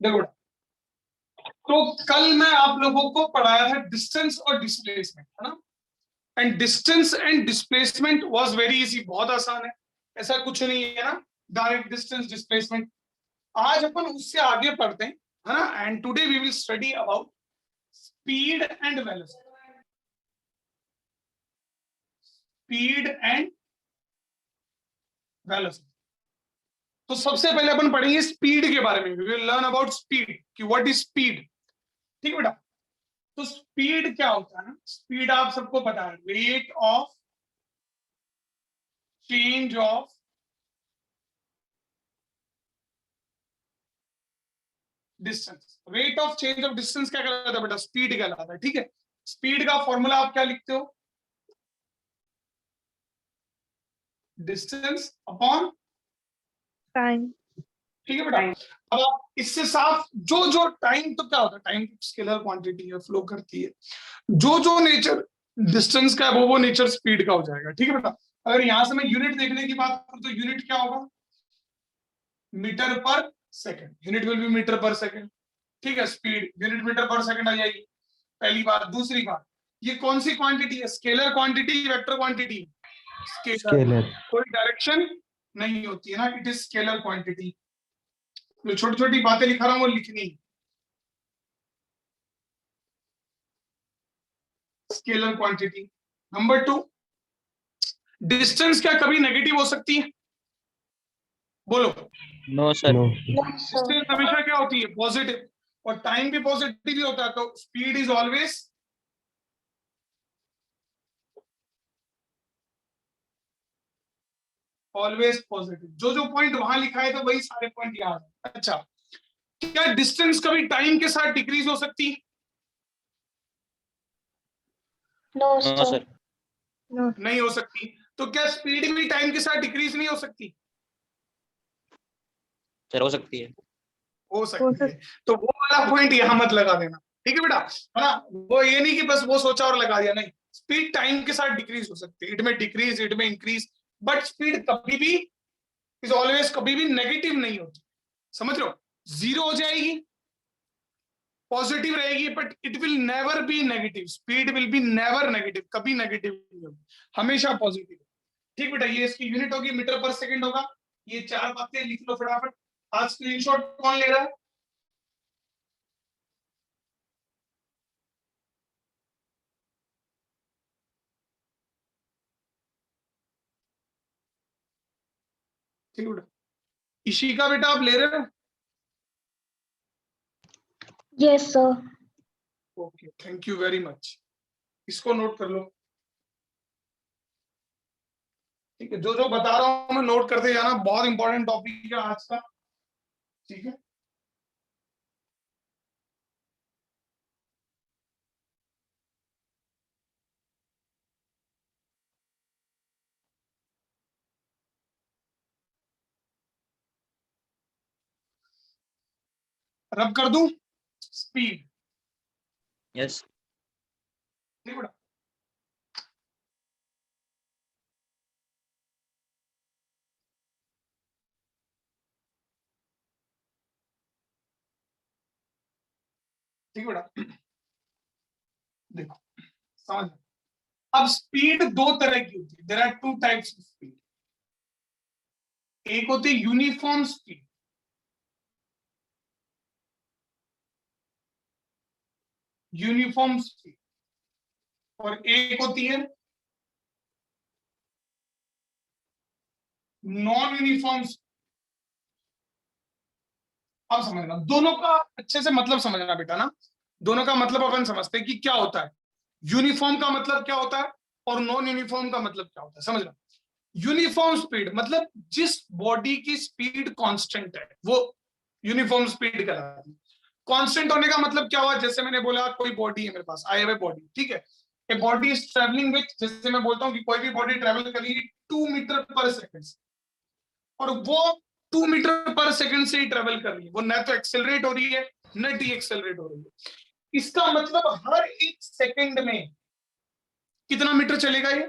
देखो, तो कल मैं आप लोगों को पढ़ाया था डिस्टेंस और डिस्प्लेसमेंट, है ना। And distance and displacement was very easy, बहुत आसान है, ऐसा कुछ नहीं है ना, डायरेक्ट डिस्टेंस डिस्प्लेसमेंट। आज अपन उससे आगे पढ़ते हैं, है ना। And today we will study about speed and velocity. Speed and velocity. तो सबसे पहले अपन पढ़ेंगे स्पीड के बारे में। We will learn about speed, कि व्हाट इज स्पीड। ठीक है बेटा। तो स्पीड क्या होता है ना, स्पीड आप सबको पता है, rate of change of distance. Rate of change of distance क्या कहलाता है बेटा, स्पीड कहलाता है। ठीक है। स्पीड का फॉर्मूला आप क्या लिखते हो, डिस्टेंस अपॉन टाइम। ठीक है बेटा। अब आप इससे साफ, जो जो टाइम, तो क्या होता है, टाइम स्केलर क्वांटिटी है, फ्लो करती है। जो जो नेचर डिस्टेंस का है वो नेचर स्पीड का हो जाएगा। ठीक है बेटा। अगर यहां से मैं यूनिट देखने की बात करूं तो यूनिट क्या होगा, metre per second. Unit will be metre per second. ठीक है। Speed unit metre per second आ जाएगी, पहली बात। दूसरी बात, ये कौन सी क्वांटिटी है, scalar quantity, vector quantity. Scalar. कोई डायरेक्शन नहीं होती है ना, इट इज स्केलर क्वांटिटी। जो छोटी छोटी बातें लिखा रहा हूं वो लिखनी है, स्केलर क्वांटिटी। नंबर 2, डिस्टेंस क्या कभी नेगेटिव हो सकती है, बोलो। No sir. डिस्टेंस हमेशा क्या होती है, पॉजिटिव। और टाइम भी पॉजिटिव ही होता है, तो स्पीड इज ऑलवेज पॉजिटिव। जो जो पॉइंट वहां लिखा है तो वही सारे पॉइंट याद है। अच्छा, क्या डिस्टेंस कभी टाइम के साथ डिक्रीज हो सकती है, नो सर। नहीं हो सकती। तो क्या स्पीड भी टाइम के साथ डिक्रीज नहीं हो सकती, सर हो सकती है। हो सकती है। तो वो वाला पॉइंट यहां मत लगा देना, ठीक है बेटा, है ना। वो ये नहीं कि बस वो सोचा और लगा दिया, नहीं। स्पीड टाइम के साथ डिक्रीज हो सकती है, इट में डिक्रीज, इट में इंक्रीज, बट स्पीड कभी भी इज ऑलवेज, कभी भी नेगेटिव नहीं होती। समझ लो, जीरो हो जाएगी, पॉजिटिव रहेगी, but it will never be negative. Speed will be never negative, कभी नेगेटिव नहीं होगी, हमेशा पॉजिटिव। ठीक बेटा, ये इसकी यूनिट होगी, मीटर पर सेकंड होगा। ये चार बातें लिख लो फटाफट। आज स्क्रीनशॉट कौन ले रहा है, ठीक बेटा। इशिका बेटा आप ले रहे हो, yes sir. Okay, thank you very much. इसको नोट कर लो, ठीक है। जो जो बता रहा हूं मैं नोट करते जाना, बहुत इंपॉर्टेंट टॉपिक है आज का। ठीक है। रब कर दूं, स्पीड। यस। ठीक बेटा। ठीक बेटा, देखो समझ। अब स्पीड दो तरह की होती है, there are two types of speed. एक होती है यूनिफॉर्म स्पीड, यूनिफॉर्म स्पीड, और एक होती है नॉन यूनिफॉर्म। अब समझना, दोनों का अच्छे से मतलब समझना बेटा ना। दोनों का मतलब अपन समझते हैं कि क्या होता है, यूनिफॉर्म का मतलब क्या होता है और नॉन यूनिफॉर्म का मतलब क्या होता है, समझना। यूनिफॉर्म स्पीड मतलब जिस बॉडी की स्पीड कांस्टेंट है वो यूनिफॉर्म स्पीड कहलाती है। कांस्टेंट होने का मतलब क्या हुआ, जैसे मैंने बोला कोई बॉडी है मेरे पास, आई हैव ए बॉडी, ठीक है। A body is travelling with, जैसे मैं बोलता हूँ कि कोई भी बॉडी ट्रेवल करेगी 2 मीटर पर सेकंड, और वो 2 मीटर पर सेकंड से ही ट्रेवल कर रही है, वो न तो एक्सेलरेट हो रही है न डी एक्सेलरेट हो रही है। इसका मतलब हर एक सेकंड में कितना मीटर चलेगा ये,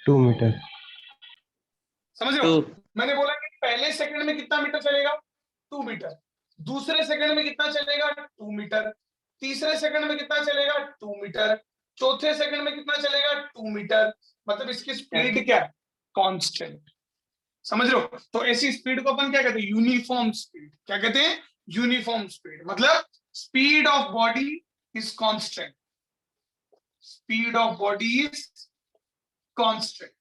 2 मीटर। समझ रहे हो। मैंने बोला कि पहले सेकंड में कितना मीटर चलेगा, 2 मीटर। दूसरे सेकंड में कितना चलेगा 2 मीटर, तीसरे सेकंड में कितना चलेगा 2 मीटर, चौथे सेकंड में कितना चलेगा 2 मीटर, मतलब इसकी स्पीड क्या है, कांस्टेंट। समझ रहे हो? तो ऐसी स्पीड को अपन क्या कहते हैं, यूनिफॉर्म स्पीड। क्या कहते हैं, यूनिफॉर्म स्पीड, मतलब speed of body is constant, speed of body is constant.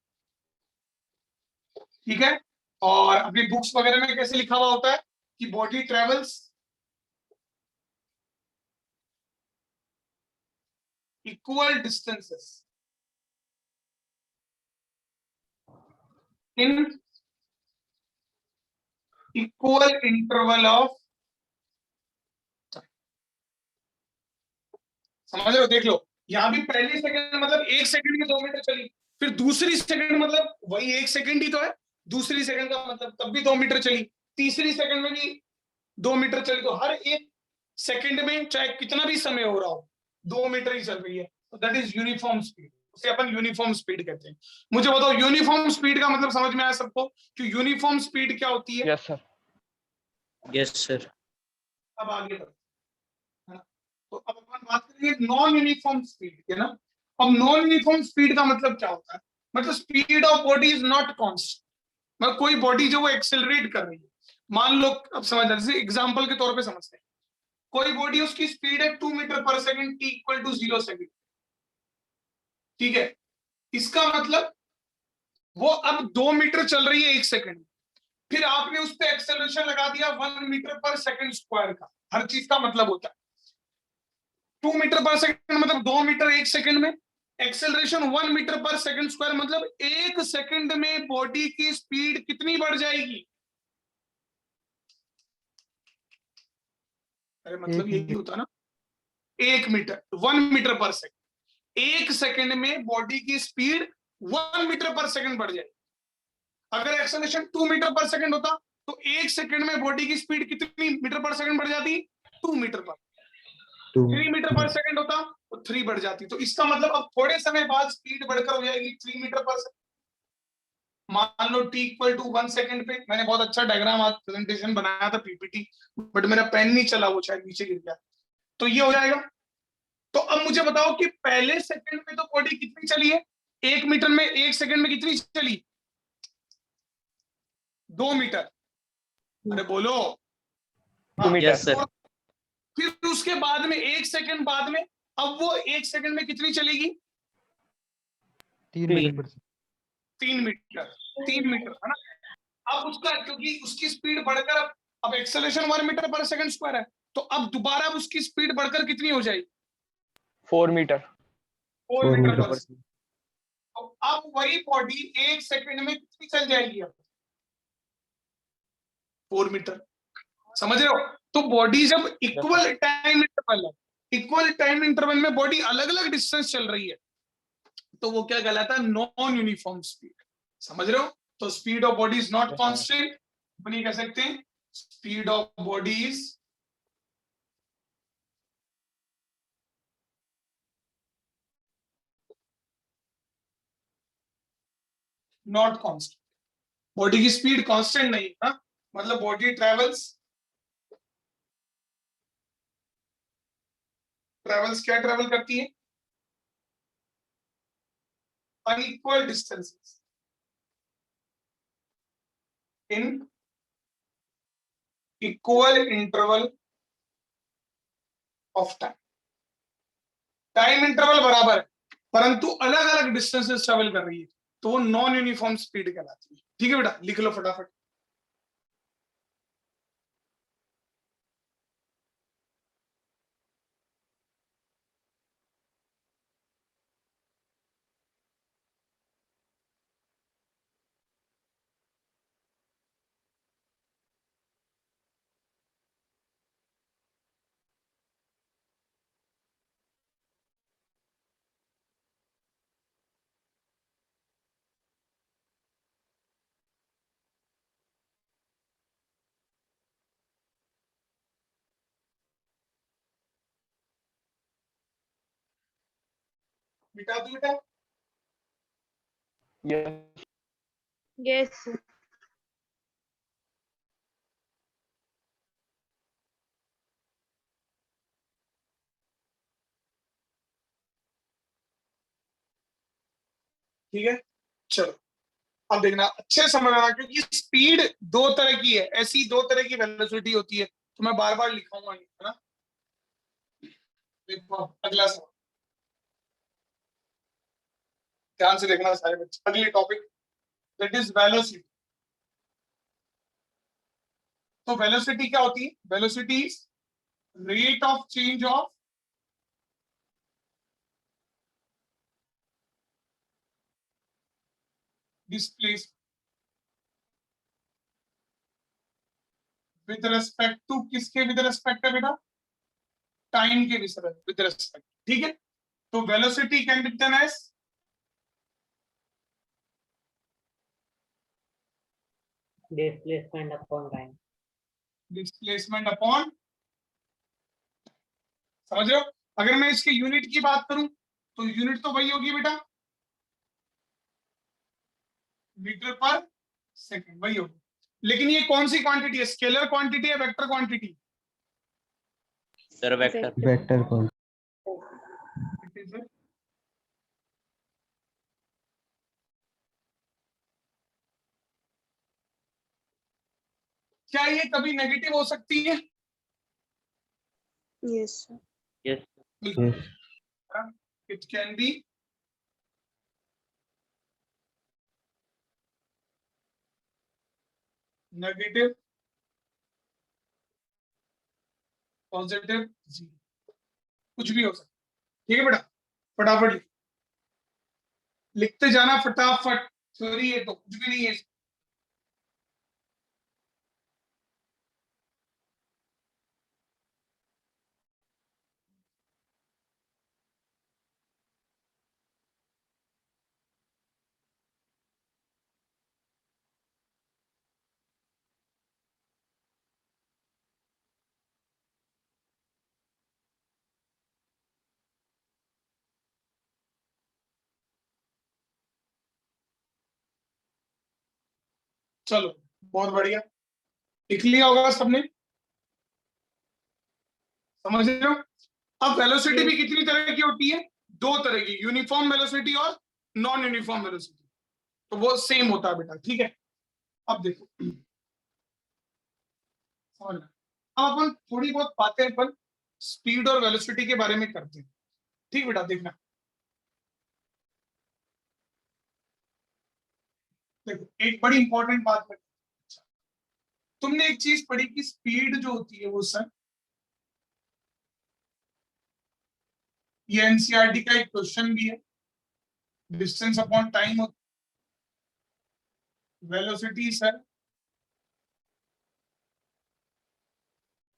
ठीक है, और अपनी बुक्स वगैरह में कैसे लिखा हुआ होता है कि body travels equal distances in equal interval of. समझ रहे हो? देख लो, यहां भी पहली सेकंड मतलब 1 सेकंड में 2 मीटर चली, फिर दूसरी सेकंड मतलब वही 1 सेकंड ही तो है, दूसरी सेकंड का मतलब तब भी 2 मीटर चली, तीसरी सेकंड में भी 2 मीटर चली। तो हर एक सेकंड में चाहे कितना भी समय हो रहा हो 2 मीटर ही चल रही है, तो दैट इज यूनिफॉर्म स्पीड, उसे अपन यूनिफॉर्म स्पीड कहते हैं। मुझे बताओ यूनिफॉर्म स्पीड का मतलब समझ में आया सबको कि यूनिफॉर्म स्पीड क्या होती है? Yes sir. Yes sir. अब आगे बढ़ो, है ना? तो अब अपन बात करेंगे नॉन यूनिफॉर्म स्पीड के ना। अब नॉन यूनिफॉर्म स्पीड का मतलब क्या होता है, मतलब speed of body is not constant, मतलब कोई बॉडी जो वो एक्सेलरेट कर रही है, मान लो, अब समझ जैसे एग्जांपल के तौर पे समझते हैं, कोई बॉडी उसकी स्पीड है 2 metre per second, T equal to 0 सेकंड। ठीक है, इसका मतलब वो अब 2 मीटर चल रही है 1 सेकंड, फिर आपने उस पर एक्सेलरेशन लगा दिया 1 मीटर पर सेकंड स्क्वायर का। हर चीज का मतलब होता है 2 मीटर पर सेकंड मतलब 2 मीटर 1 सेकंड में, acceleration 1 metre per second square मतलब 1 सेकंड में बॉडी की स्पीड कितनी बढ़ जाएगी। अरे मतलब यही होता ना, 1 metre 1 metre per second, 1 second में बॉडी की स्पीड 1 मीटर पर सेकंड बढ़ जाएगी। अगर एक्सेलरेशन 2 मीटर पर सेकंड होता तो 1 सेकंड में बॉडी की स्पीड कितनी मीटर पर सेकंड बढ़ जाती, 2 मीटर पर। 3 मीटर पर सेकंड होता तो 3 बढ़ जाती। तो इसका मतलब अब थोड़े समय बाद स्पीड बढ़कर हो जाएगी 3 मीटर पर सेकंड। मान लो t इक्वल टू 1 सेकंड पे, मैंने बहुत अच्छा डायग्राम आज प्रेजेंटेशन बनाया था पीपीटी, बट मेरा पेन नहीं चला, वो शायद नीचे गिर गया, तो ये हो जाएगा। तो अब मुझे बताओ कि पहले सेकंड में तो बॉडी कितनी चली है, 1 मीटर में 1 सेकंड में कितनी चली, 2 मीटर। अरे बोलो। 2 मीटर। Yes sir. फिर उसके बाद में 1 सेकंड बाद में, अब वो 1 सेकंड में कितनी चलेगी, 3 मीटर पर 3 मीटर, 3 मीटर, है ना? अब उसका, क्योंकि उसकी स्पीड बढ़कर अब acceleration 1 metre per second square है, तो अब दोबारा उसकी स्पीड बढ़कर कितनी हो जाएगी, 4 मीटर। 4 मीटर पर मीटर। सेकंड। तो अब वही बॉडी 1 सेकंड में कितनी चल जाएगी, अब 4 मीटर। समझ रहे हो? तो बॉडी जब इक्वल टाइम इंटरवल है, इक्वल टाइम इंटरवल में बॉडी अलग अलग डिस्टेंस चल रही है, तो वो क्या कहलाता है, नॉन यूनिफॉर्म स्पीड। समझ रहे हो? तो speed of body is not constant, अपन ये कह सकते हैं speed of body is not constant. Body की स्पीड कांस्टेंट नहीं है ना, मतलब बॉडी ट्रेवल्स क्या ट्रेवल करती है, unequal distances in equal interval of time. Time interval बराबर है, परंतु अलग अलग डिस्टेंसेस ट्रेवल कर रही है, तो वो नॉन यूनिफॉर्म स्पीड कहलाती है। ठीक है बेटा, लिख लो फटाफट। मिटा दो बेटा। यस। Yes, sir. ठीक है, चलो अब देखना अच्छे से समझना, क्योंकि स्पीड दो तरह की है, ऐसी दो तरह की वेलोसिटी होती है, तो मैं बार बार लिखाऊंगा नहीं, है ना। देखो अगला सवाल, ध्यान से देखना सारे बच्चे, अगले टॉपिक दैट इज वेलोसिटी। तो वेलोसिटी क्या होती है? Velocity is rate of change of displacement with respect to, किसके विद रेस्पेक्ट है बेटा? टाइम के विद रेस्पेक्ट, ठीक है। तो velocity can be written as displacement upon time. Displacement upon, समझ रहे हो? अगर मैं इसके यूनिट की बात करूं तो यूनिट तो वही होगी बेटा, मीटर पर सेकंड, वही होगी। लेकिन ये कौन सी क्वांटिटी है? स्केलर क्वांटिटी है, vector quantity? Sir vector. Vector कौन? क्या ये कभी नेगेटिव हो सकती है? Yes, sir. Yes yes it can be negative, positive, zero, कुछ भी हो सकता है। ठीक है बेटा, फटाफट लिखते जाना फटाफट, थ्योरी है तो कुछ भी नहीं है। चलो बहुत बढ़िया, लिख लिया होगा सबने, समझ रहे हो? अब वेलोसिटी भी कितनी तरह की होती है? दो तरह की, यूनिफॉर्म वेलोसिटी और नॉन यूनिफॉर्म वेलोसिटी। तो वो सेम होता है बेटा, ठीक है। अब देखो समझना, अब अपन थोड़ी बहुत बातें अपन स्पीड और वेलोसिटी के बारे में करते हैं, ठीक बेटा। देखना, देखो एक बड़ी इंपॉर्टेंट बात है, तुमने एक चीज पढ़ी कि स्पीड जो होती है वो सर, ये एनसीईआरटी का एक क्वेश्चन भी है, distance upon time, velocity sir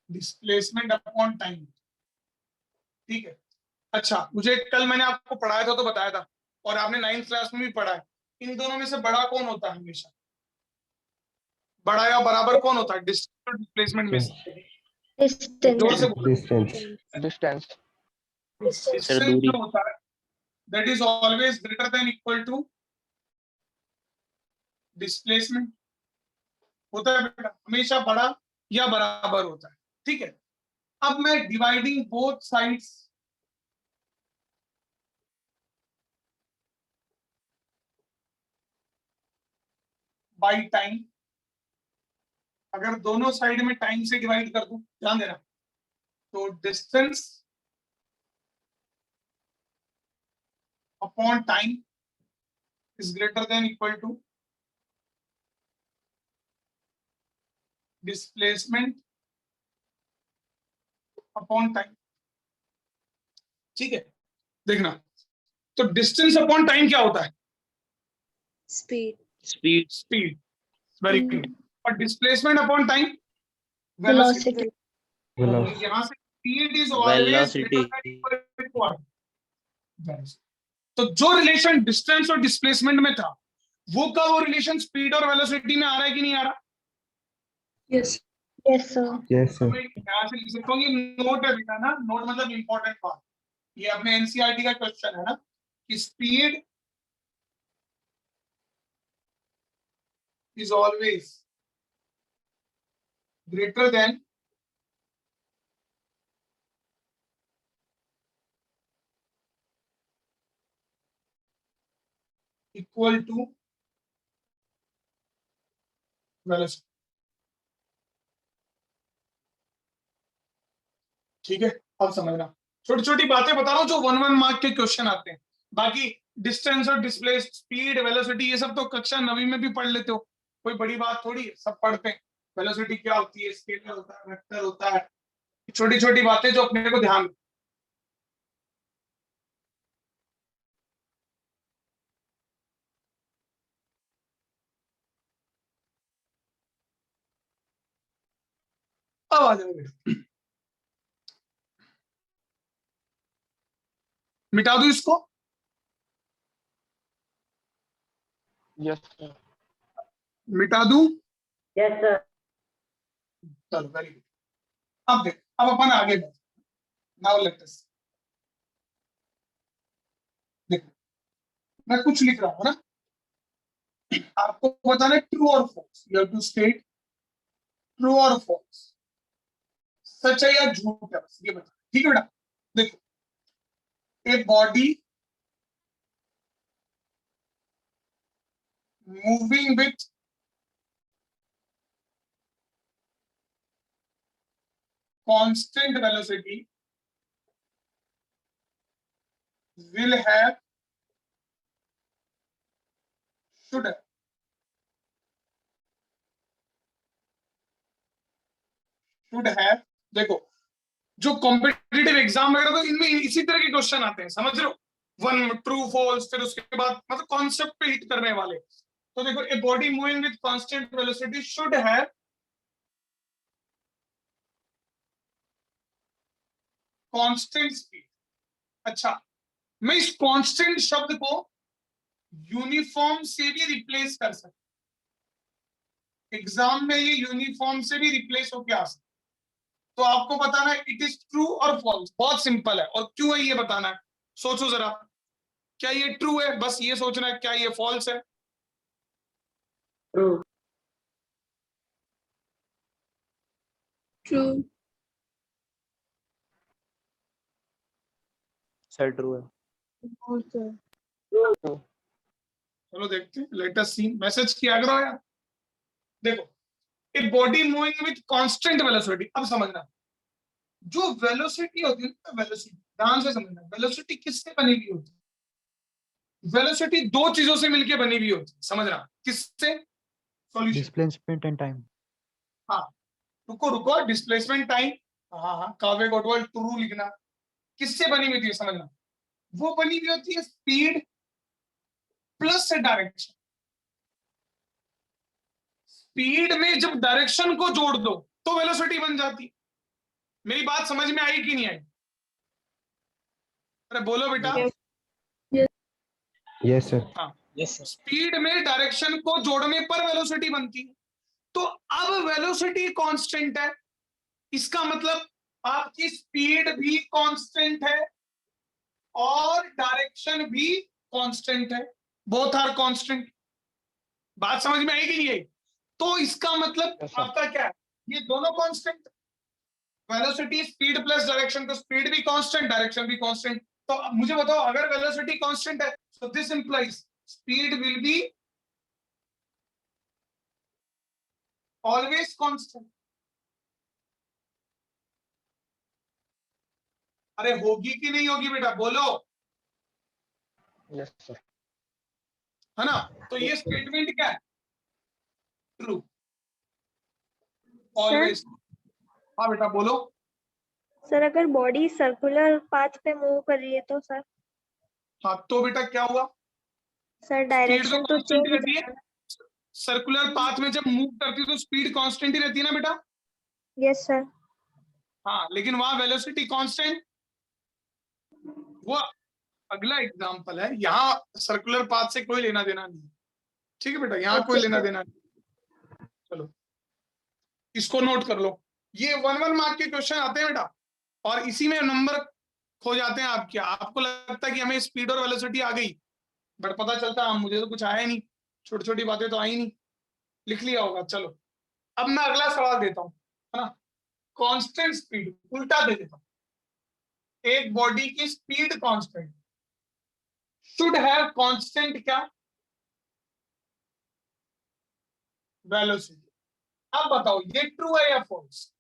displacement upon time, ठीक है। अच्छा, मुझे कल मैंने आपको पढ़ाया था तो बताया था, और आपने 9th क्लास में भी पढ़ा है, इन दोनों में से बड़ा कौन होता है हमेशा? बड़ा या बराबर कौन होता है डिस्टेंस और डिस्प्लेसमेंट में से? Distance. जोर से बोलो। डिस्टेंस डिस्टेंस सर डिस्टेंस दूरी। जो होता है that is always greater than equal to displacement, होता है बेटा, हमेशा बड़ा या बराबर होता है, ठीक है। अब मैं dividing both sides by time, अगर दोनों साइड में टाइम से डिवाइड कर दूं, ध्यान देना, तो distance upon time is greater than equal to displacement upon time, ठीक है। देखना, तो डिस्टेंस अपॉन टाइम क्या होता है? Speed. Speed. Speed, very good. और displacement upon time Velocity. Velocity यहाँ से स्पीड इज ऑलवेज वेलोसिटी। तो जो रिलेशन डिस्टेंस और डिस्प्लेसमेंट में था, वो का वो रिलेशन स्पीड और वेलोसिटी में आ रहा है कि नहीं आ रहा? Yes. Yes, sir. यस तो सर मैं यहाँ से लिख सकता हूँ, ये नोट है बेटा ना, नोट मतलब इंपॉर्टेंट बात, ये अपने एनसीईआरटी का क्वेश्चन है ना, कि speed is always greater than equal to velocity. ठीक है, अब समझना, छोटी छोटी बातें बता रहा हूँ जो 1 1 मार्क के क्वेश्चन आते हैं। बाकी डिस्टेंस और डिस्प्लेस, स्पीड, वेलोसिटी, ये सब तो कक्षा 9वीं में भी पढ़ लेते हो, कोई बड़ी बात थोड़ी है, सब पढ़ते हैं। वेलोसिटी क्या होती है, स्केलर होता है, वेक्टर होता है, छोटी छोटी बातें जो अपने को ध्यान। अब आ जाओ बेटा, मिटा दू इसको। Yes, sir. मिटा दू। Yes, sir. चलो वेरी गुड। अब देख, अब अपन आगे बढ़, नाउ लेट अस, देखो मैं कुछ लिख रहा हूँ ना, आपको बताना है ट्रू और false, you have to state true और फॉल्स, सच है या झूठ है, बस ये बता। ठीक है बेटा, देखो, a body moving with constant velocity will have, should have, देखो जो कॉम्पिटिटिव एग्जाम वगैरह तो इनमें इसी तरह के क्वेश्चन आते हैं, समझ रहे हो, वन ट्रू फॉल्स, फिर उसके बाद मतलब कॉन्सेप्ट पे हिट करने वाले। तो देखो, a body moving with constant velocity should have constant speed. अच्छा, मैं इस कांस्टेंट शब्द को यूनिफॉर्म से भी रिप्लेस कर सकता, एग्जाम में ये यूनिफॉर्म से भी रिप्लेस होकर आ सकता। तो आपको बताना है इट इज ट्रू और फॉल्स, बहुत सिंपल है, और क्यों है ये बताना है। सोचो जरा, क्या ये ट्रू है, बस ये सोचना है, क्या ये फॉल्स है। True. True. सर ट्रू है। No, sir. चलो देखते हैं, लेट अस सी, मैसेज किया करो यार। देखो, a body moving with constant velocity, अब समझना, जो वेलोसिटी होती है ना, वेलोसिटी ध्यान से समझना, वेलोसिटी किससे बनी हुई होती है, वेलोसिटी दो चीजों से मिलकर बनी हुई होती है, समझना, किससे, सॉल्यूशन। Displacement and time. हाँ, रुको रुको, डिस्प्लेसमेंट टाइम, हाँ हाँ, काव्य गोटवाल ट्रू लिखना, किससे बनी हुई थी समझना, वो बनी हुई होती है स्पीड प्लस डायरेक्शन। स्पीड में जब डायरेक्शन को जोड़ दो तो वेलोसिटी बन जाती है। मेरी बात समझ में आई कि नहीं आई? अरे बोलो बेटा। Yes, sir. हाँ, यस सर। स्पीड में डायरेक्शन को जोड़ने पर वेलोसिटी बनती है। तो अब वेलोसिटी कांस्टेंट है, इसका मतलब आपकी स्पीड भी कांस्टेंट है और डायरेक्शन भी कांस्टेंट है, बोथ आर कांस्टेंट। बात समझ में आई कि नहीं आई? तो इसका मतलब Yes, sir. आपका क्या है, ये दोनों constant, velocity speed plus direction, तो स्पीड भी कांस्टेंट, डायरेक्शन भी कांस्टेंट। तो अब मुझे बताओ, अगर वेलोसिटी कांस्टेंट है तो this implies speed will be always constant. अरे होगी कि नहीं होगी बेटा, बोलो, Yes, sir. है ना? तो ये स्टेटमेंट क्या है, ट्रू, ऑलवेज। हाँ बेटा बोलो। सर अगर बॉडी सर्कुलर पाथ पे मूव कर रही है तो सर हाँ तो बेटा क्या हुआ, सर स्पीड डायरेक्शन तो कांस्टेंट चेंज रहती है, सर्कुलर पाथ में जब मूव करती है तो स्पीड कांस्टेंट ही रहती है ना बेटा। Yes sir. हाँ, लेकिन वहां वेलोसिटी कांस्टेंट, वो अगला एग्जांपल है, यहाँ सर्कुलर पाथ से कोई लेना देना नहीं है। ठीक है बेटा, यहाँ कोई Okay, लेना sir. देना नहीं। चलो इसको नोट कर लो, ये 1 1 मार्क के क्वेश्चन आते हैं बेटा, और इसी में नंबर खो जाते हैं आपके। आपको लगता है कि हमें स्पीड और वेलोसिटी आ गई, बट पता चलता है मुझे तो कुछ आया नहीं, छोटी छोटी बातें तो आई नहीं, लिख लिया होगा। चलो अब मैं अगला सवाल देता हूँ, है ना, कांस्टेंट स्पीड, उल्टा दे देता हूँ, एक बॉडी की speed constant should have constant क्या, वेलोसिटी। अब बताओ ये ट्रू है या फॉल्स?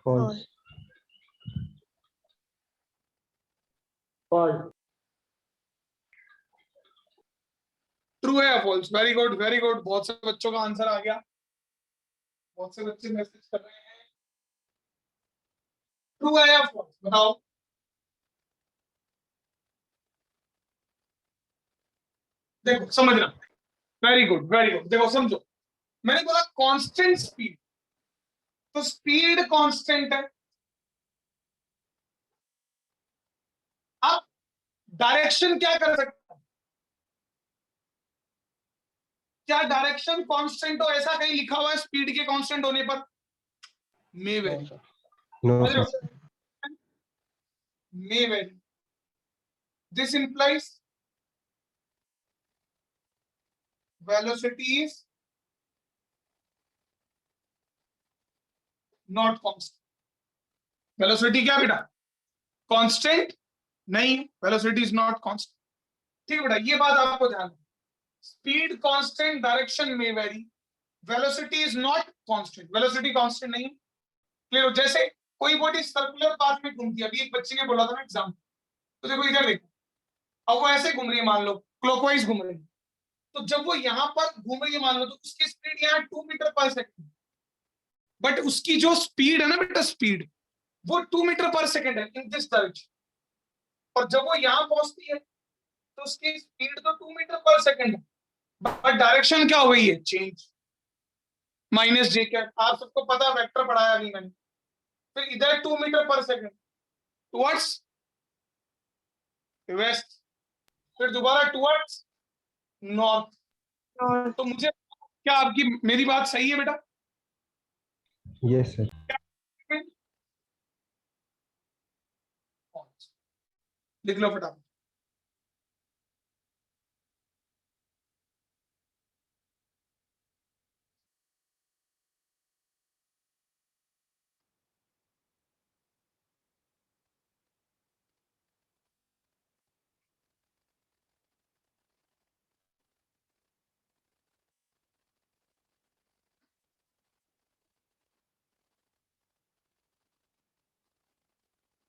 false, false, ट्रू है या false? Very good very good, बहुत से बच्चों का आंसर आ गया, बहुत से बच्चे मैसेज कर रहे हैं। ट्रू है या फॉल्स बताओ? देखो समझना, वेरी गुड वेरी गुड। देखो समझो, मैंने बोला कांस्टेंट स्पीड, तो स्पीड कांस्टेंट है। अब डायरेक्शन क्या कर सकता है? क्या डायरेक्शन कांस्टेंट हो? ऐसा कहीं लिखा हुआ है स्पीड के कांस्टेंट होने पर? मे no very, sir, no sir, may vary. This implies velocity is not constant. Velocity क्या बेटा? Constant नहीं, velocity is not constant. ठीक है बेटा, ये बात आपको ध्यान रखना। Speed constant, direction may vary. Velocity is not constant. Velocity constant नहीं। क्लियर? जैसे कोई बॉडी सर्कुलर पाथ में घूमती है, अभी एक बच्चे ने बोला था ना एग्जाम, तो देखो इधर देखो, अब वो ऐसे घूम रही है, मान लो क्लॉकवाइज घूम रही है, तो जब वो यहाँ पर घूम रही है मान लो, तो उसकी स्पीड यहाँ 2 मीटर पर सेकंड, बट उसकी जो स्पीड है ना बेटा, स्पीड वो 2 मीटर पर सेकंड है इन दिस डायरेक्शन, और जब वो यहाँ पहुंचती है तो उसकी स्पीड तो 2 मीटर पर सेकंड है, बट डायरेक्शन क्या हो गई है? चेंज, माइनस जे कैप। आप सबको पता है, वेक्टर पढ़ाया अभी मैंने। फिर इधर 2 metre per second towards waste, फिर दोबारा टुवर्ड्स नॉर्थ। और तो मुझे क्या आपकी मेरी बात सही है बेटा? yes sir, लिख लो फटाफट।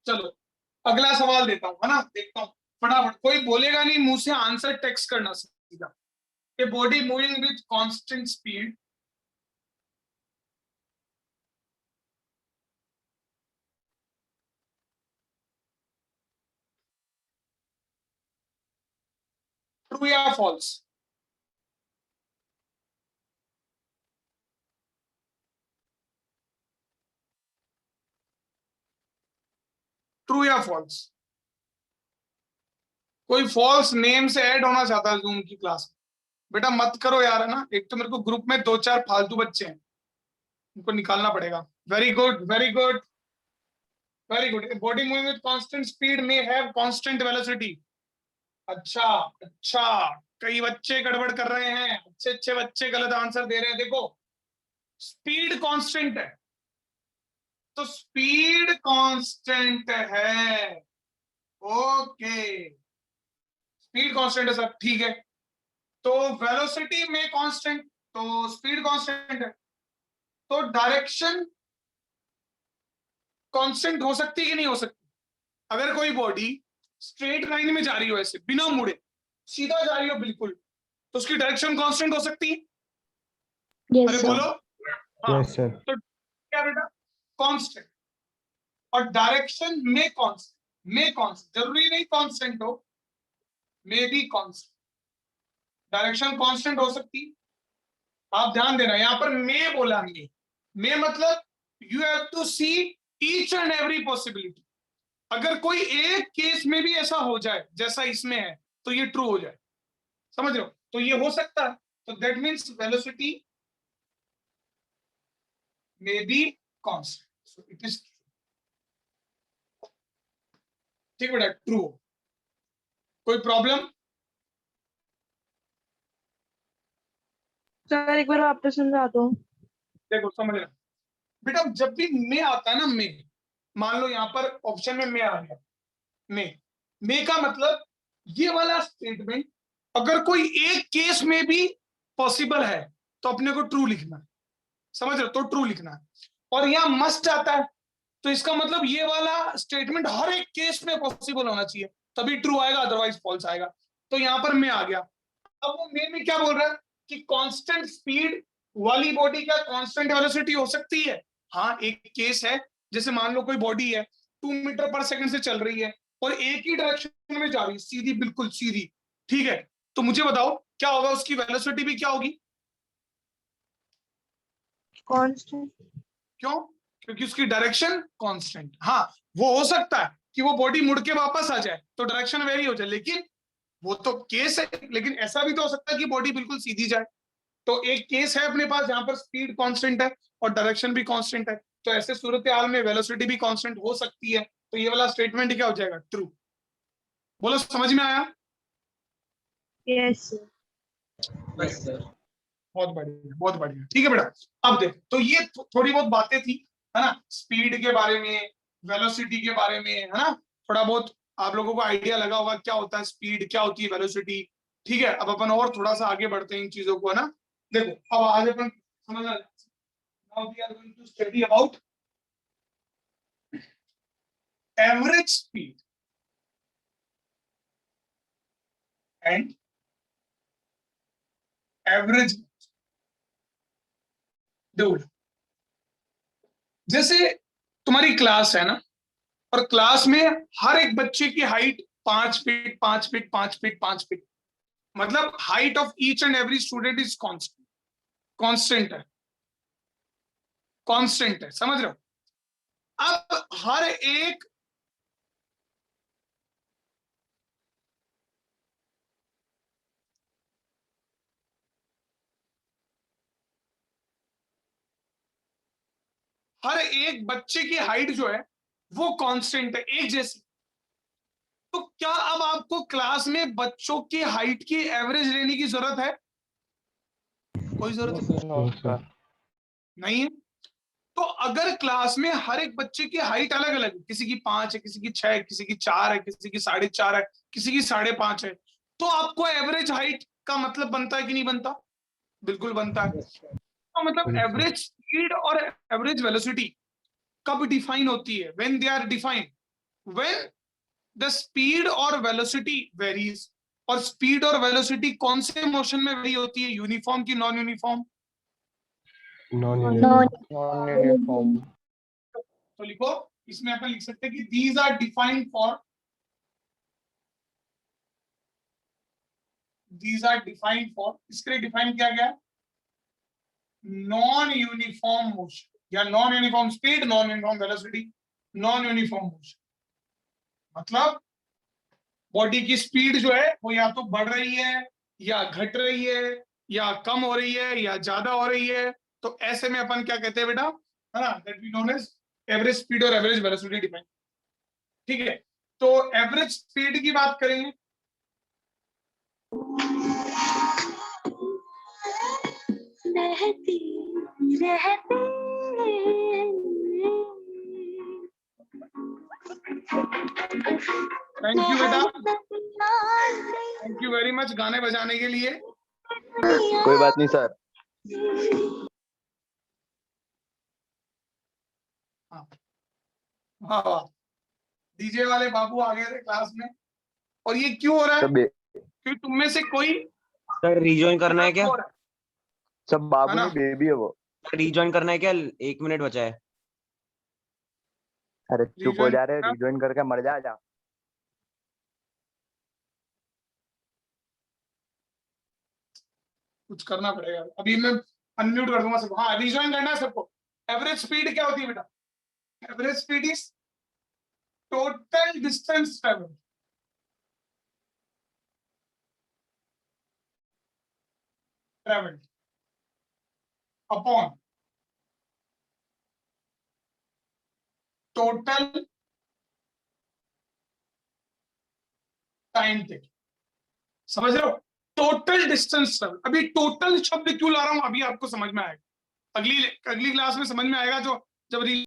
चलो अगला सवाल देता हूं, है ना, देखता हूं फटाफट। कोई बोलेगा नहीं, मुंह से आंसर टेक्स्ट करना सीधा। A body moving with constant speed true या फॉल्स? ट्रू या फॉल्स? कोई फॉल्स नेम से ऐड होना चाहता है जूम की क्लास में? बेटा मत करो यार, है ना, एक तो मेरे को ग्रुप में 2-4 फालतू बच्चे हैं, उनको निकालना पड़ेगा। Very good very good very good. Body moving with constant speed में हैव कांस्टेंट वेलोसिटी। अच्छा अच्छा, कई बच्चे गड़बड़ कर रहे हैं, अच्छे अच्छे बच्चे गलत आंसर दे रहे हैं। देखो स्पीड कांस्टेंट है, तो स्पीड कांस्टेंट है, ओके, स्पीड कांस्टेंट है सर, ठीक है। तो वेलोसिटी में कांस्टेंट, तो स्पीड कांस्टेंट है, तो डायरेक्शन कांस्टेंट हो सकती है कि नहीं हो सकती? अगर कोई बॉडी स्ट्रेट लाइन में जा रही हो, ऐसे बिना मुड़े सीधा जा रही हो बिल्कुल, तो उसकी डायरेक्शन कांस्टेंट हो सकती है? yes अरे sir, बोलो। हाँ, yes sir, तो क्या बेटा? कांस्टेंट। और डायरेक्शन में कांस्टेंट, में कांस्टेंट, जरूरी नहीं कांस्टेंट हो, में भी कांस्टेंट, डायरेक्शन कांस्टेंट हो सकती। आप ध्यान देना, यहां पर में बोला, में मतलब you have to see each and every possibility. अगर कोई एक केस में भी ऐसा हो जाए जैसा इसमें है, तो ये ट्रू हो जाए, समझ रहे हो? तो ये हो सकता है, तो that means velocity may be constant, so it is ठीक बेटा, ट्रू। कोई प्रॉब्लम? सर एक बार वापस समझा दो। देखो समझ रहे बेटा, जब भी में आता है ना, में, मान लो यहां पर ऑप्शन में आ गया, में का मतलब ये वाला स्टेटमेंट अगर कोई एक केस में भी पॉसिबल है तो अपने को ट्रू लिखना है, समझ रहे हो, तो ट्रू लिखना है। और यहाँ मस्ट आता है, तो इसका मतलब ये वाला स्टेटमेंट हर एक केस में पॉसिबल होना चाहिए, तभी ट्रू आएगा, अदरवाइज फॉल्स आएगा। तो यहाँ पर मैं आ गया। अब वो मेन में क्या बोल रहा है कि कांस्टेंट स्पीड वाली बॉडी क्या कांस्टेंट वेलोसिटी हो सकती है? हाँ, एक केस है, जैसे मान लो कोई बॉडी है 2 मीटर पर सेकंड से चल रही है और एक ही डायरेक्शन में जा रही है, सीधी, बिल्कुल सीधी, ठीक है, तो मुझे बताओ क्या होगा, उसकी वेलोसिटी भी क्या होगी? कांस्टेंट। क्यों? क्योंकि उसकी डायरेक्शन कांस्टेंट। हाँ, वो हो सकता है कि वो बॉडी मुड़ के वापस आ जाए तो डायरेक्शन वेरी हो जाए, लेकिन वो तो केस है, लेकिन ऐसा भी तो हो सकता है कि बॉडी बिल्कुल सीधी जाए। तो एक केस है अपने पास जहां पर स्पीड कांस्टेंट है और डायरेक्शन भी कांस्टेंट है, तो ऐसे सूरत हाल में वेलोसिटी भी कांस्टेंट हो सकती है। तो ये वाला स्टेटमेंट क्या हो जाएगा? ट्रू। बोलो, समझ में आया? यस बहुत बढ़िया, बहुत बढ़िया, ठीक है बेटा। अब देख, तो ये थोड़ी बहुत बातें थी, है ना, स्पीड के बारे में, वेलोसिटी के बारे में, है ना, थोड़ा बहुत आप लोगों को आइडिया लगा होगा क्या होता है स्पीड, क्या होती है वेलोसिटी। ठीक है, अब अपन और थोड़ा सा आगे बढ़ते हैं इन चीजों को, है ना। देखो, अब आज अपन समझना, now we are going to study about average speed and average. देखो, जैसे तुम्हारी क्लास है ना, और क्लास में हर एक बच्चे की height 5 feet 5 feet 5 feet 5 feet, मतलब height of each and every student is constant, constant है, कांस्टेंट है, समझ रहे हो। अब हर एक बच्चे की हाइट जो है वो कांस्टेंट है, एक जैसी। तो क्या अब आपको क्लास में बच्चों की हाइट की एवरेज लेने की जरूरत है? कोई जरूरत नो सर। नहीं है। तो अगर क्लास में हर एक बच्चे की हाइट अलग अलग है, किसी की 5 है, किसी की 6 है, किसी की 4 है, किसी की 4.5 है, किसी की 5.5 है, तो आपको एवरेज हाइट का मतलब बनता है कि नहीं बनता? बिल्कुल बनता है। तो मतलब Yes, sir. एवरेज स्पीड और एवरेज वेलोसिटी कब डिफाइन होती है? When they are defined, when the speed और वेलोसिटी वेरीज। और स्पीड और वेलोसिटी कौन से मोशन में वेरी होती है, यूनिफॉर्म की non uniform? Non-uniform. Non uniform. तो लिखो, इसमें अपन लिख सकते हैं कि these are defined for, these are defined for, इसके लिए डिफाइन किया गया नॉन यूनिफॉर्म मोशन या non uniform speed, non uniform velocity, non uniform motion. मतलब बॉडी की स्पीड जो है वो या तो बढ़ रही है या घट रही है या कम हो रही है या ज्यादा हो रही है, तो ऐसे में अपन क्या कहते हैं बेटा, है ना, that we known as average speed और एवरेज वेलोसिटी डिफाइन। ठीक है, तो एवरेज स्पीड की बात करेंगे, रहती रहती थैंक यू बेटा, थैंक यू वेरी मच गाने बजाने के लिए। कोई बात नहीं सर। वाह वाह, डीजे वाले बाबू आ गए थे क्लास में। और ये क्यों हो रहा है? सब क्योंकि तुम में से कोई सर रिजॉइन करना है क्या? हो रहा है, सब बाबू है ना? नहीं बेबी है वो। रिजॉइन करना है क्या? 1 मिनट बचा है। अरे चुप हो Rejoin जा रहे, करना? रिज्वाइन करके मर जा। कुछ करना पड़ेगा, अभी मैं अनम्यूट कर दूंगा सबको। हाँ, रिजॉइन करना है सबको। एवरेज स्पीड क्या होती है बेटा? Average speed is total distance travel, upon total time taken. समझ रहे हो? Total distance travel. अभी टोटल शब्द क्यों ला रहा हूं, अभी आपको समझ में आएगा, अगली अगली क्लास में समझ में आएगा, जो जब